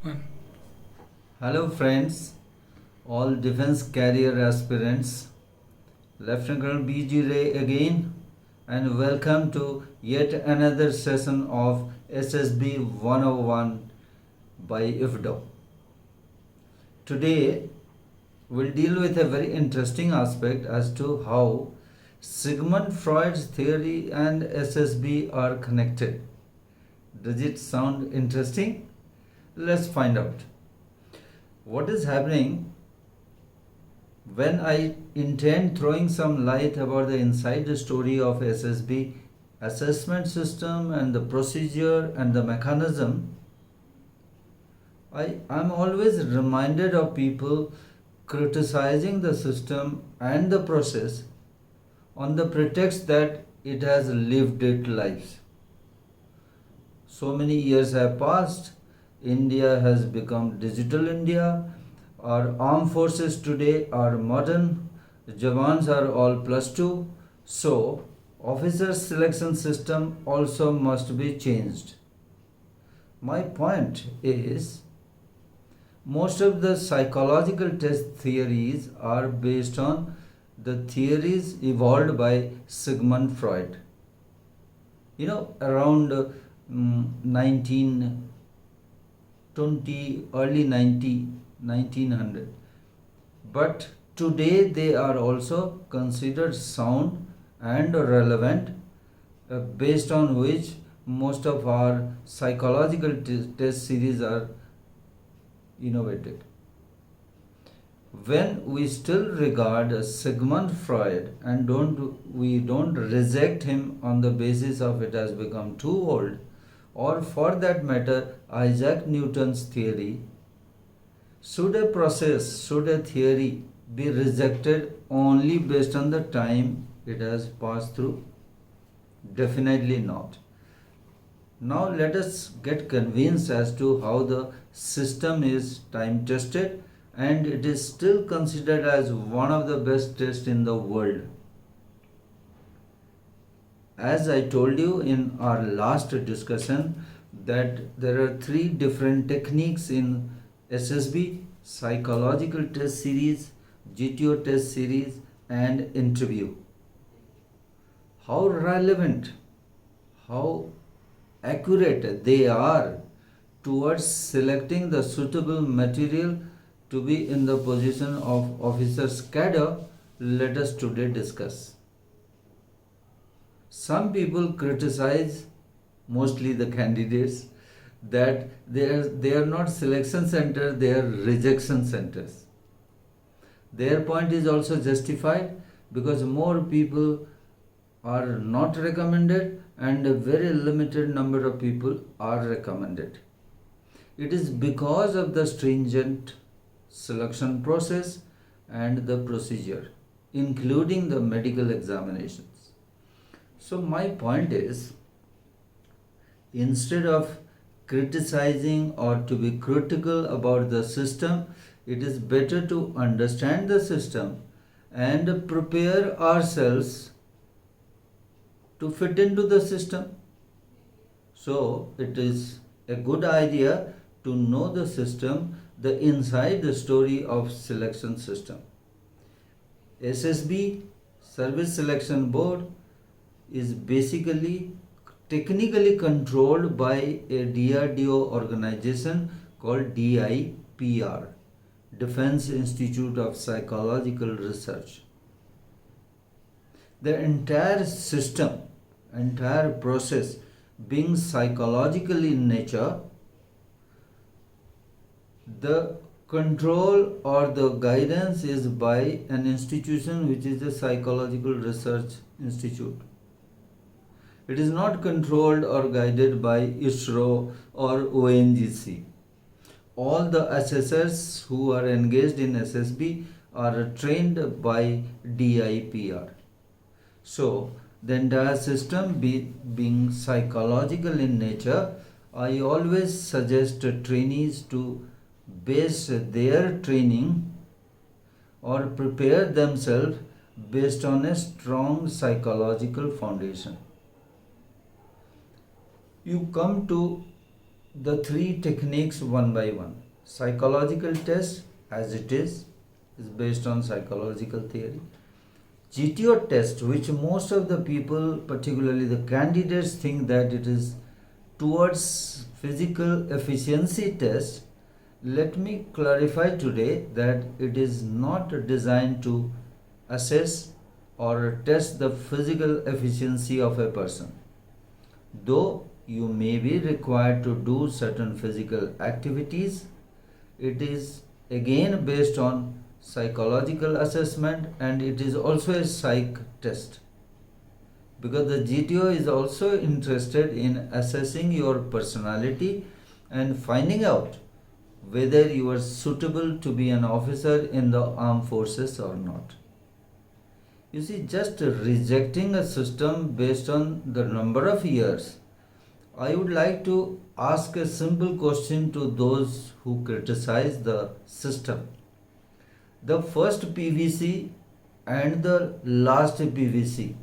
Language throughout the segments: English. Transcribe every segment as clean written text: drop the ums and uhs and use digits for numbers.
One. Hello, friends, all defense career aspirants. Lieutenant Colonel B.G. Ray again, and welcome to yet another session of SSB 101 by IFDO. Today, we'll deal with a very interesting aspect as to how Sigmund Freud's theory and SSB are connected. Does it sound interesting? Let's find out. What is happening when I intend throwing some light about the inside story of SSB assessment system and the procedure and the mechanism, I'm always reminded of people criticizing the system and the process on the pretext that it has lived its lives. So many years have passed. India has become digital India. Our armed forces today are modern. Jawans are all +2. So, officer selection system also must be changed. My point is, most of the psychological test theories are based on the theories evolved by Sigmund Freud. Around 1920, early 1900. But today they are also considered sound and relevant, based on which most of our psychological test series are innovated. When we still regard Sigmund Freud and we don't reject him on the basis of it has become too old, or for that matter Isaac Newton's theory, should a process, should a theory be rejected only based on the time it has passed through? Definitely not. Now let us get convinced as to how the system is time tested and it is still considered as one of the best tests in the world. As I told you in our last discussion, that there are three different techniques in SSB: psychological test series, GTO test series, and interview. How relevant, how accurate they are towards selecting the suitable material to be in the position of officer's cadre, let us today discuss. Some people criticize, mostly the candidates, that they are not selection centers, they are rejection centers. Their point is also justified because more people are not recommended and a very limited number of people are recommended. It is because of the stringent selection process and the procedure, including the medical examinations. So my point is, instead of criticizing or to be critical about the system, it is better to understand the system and prepare ourselves to fit into the system. So it is a good idea to know the system, the inside the story of selection system. SSB, Service Selection Board, is basically technically controlled by a DRDO organization called DIPR, Defense Institute of Psychological Research. The entire system, entire process being psychological in nature, the control or the guidance is by an institution which is the Psychological Research Institute. It is not controlled or guided by ISRO or ONGC. All the assessors who are engaged in SSB are trained by DIPR. So, the entire system being psychological in nature, I always suggest trainees to base their training or prepare themselves based on a strong psychological foundation. You come to the three techniques one by one. Psychological test, as it is based on psychological theory. GTO test, which most of the people, particularly the candidates, think that it is towards physical efficiency test. Let me clarify today that it is not designed to assess or test the physical efficiency of a person. Though you may be required to do certain physical activities, it is again based on psychological assessment, and it is also a psych test, because the GTO is also interested in assessing your personality and finding out whether you are suitable to be an officer in the armed forces or not. You see, just rejecting a system based on the number of years, I would like to ask a simple question to those who criticize the system. The first PVC and the last PVC,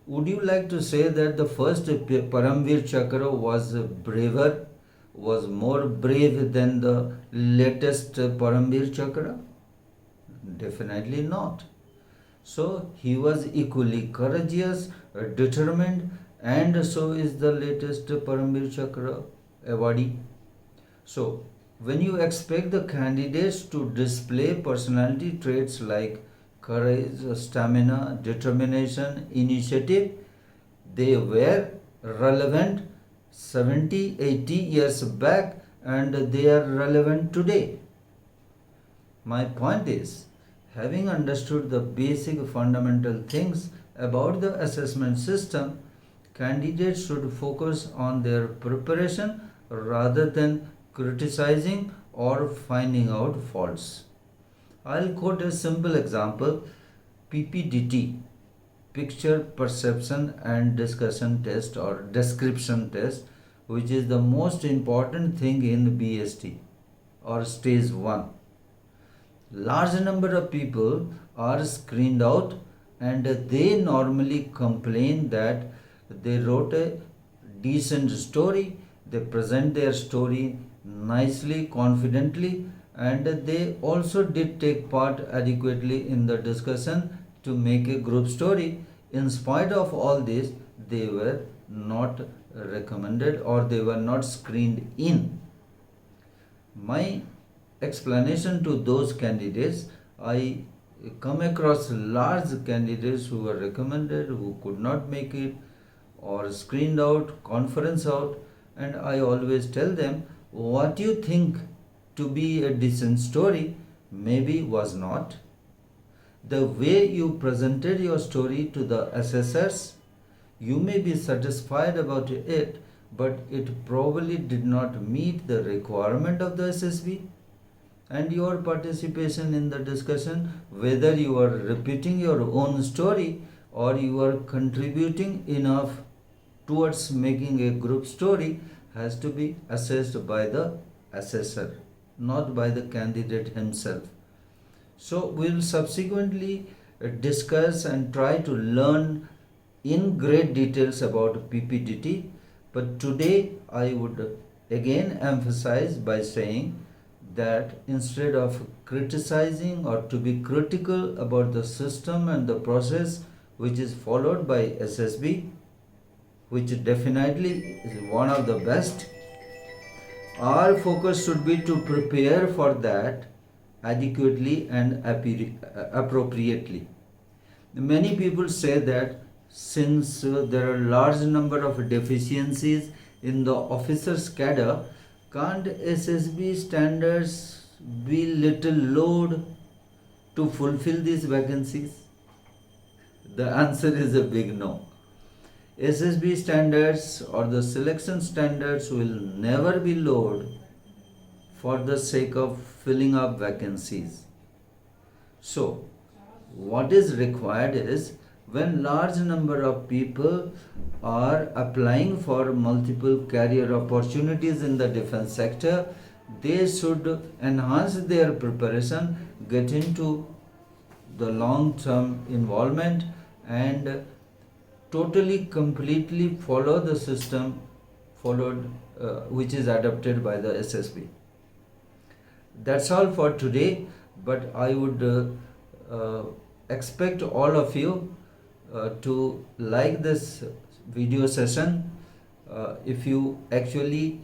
would you like to say that the first Paramvir Chakra was braver, was more brave than the latest Paramvir Chakra? Definitely not. So he was equally courageous, determined, and so is the latest Paramvir Chakra awardee. So when you expect the candidates to display personality traits like courage, stamina, determination, initiative, they were relevant 70, 80 years back, and they are relevant today. My point is, having understood the basic fundamental things about the assessment system, candidates should focus on their preparation rather than criticizing or finding out faults. I'll quote a simple example: PPDT, Picture Perception and Discussion Test or Description Test, which is the most important thing in BST or Stage 1. Large number of people are screened out, and they normally complain that they wrote a decent story, they present their story nicely, confidently, and they also did take part adequately in the discussion to make a group story. In spite of all this, they were not recommended or they were not screened in. My explanation to those candidates, I come across large candidates who were recommended, who could not make it, or screened out, conference out, and I always tell them, what you think to be a decent story maybe was not. The way you presented your story to the assessors, you may be satisfied about it, but it probably did not meet the requirement of the SSB. And your participation in the discussion, whether you are repeating your own story or you are contributing enough towards making a group story, has to be assessed by the assessor, not by the candidate himself. So we will subsequently discuss and try to learn in great details about PPDT, but today I would again emphasize by saying that instead of criticizing or to be critical about the system and the process which is followed by SSB, which definitely is one of the best, our focus should be to prepare for that adequately and appropriately. Many people say that since there are large number of deficiencies in the officers cadre, can't SSB standards be little lowered to fulfill these vacancies? The answer is a big no. SSB standards or the selection standards will never be lowered for the sake of filling up vacancies. So, what is required is, when large number of people are applying for multiple career opportunities in the defense sector, they should enhance their preparation, get into the long-term involvement, and totally completely follow the system followed which is adopted by the SSB. That's all for today, but I would uh, expect all of you to like this video session. If you actually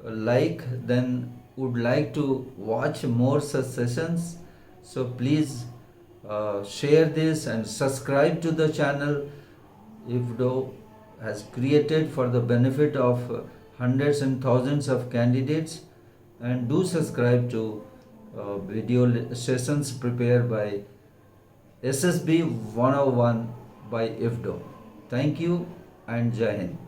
like, then would like to watch more such sessions, so please share this and subscribe to the channel. IFDO has created for the benefit of hundreds and thousands of candidates, and do subscribe to video sessions prepared by SSB 101 by IFDO. Thank you and Jai Hind.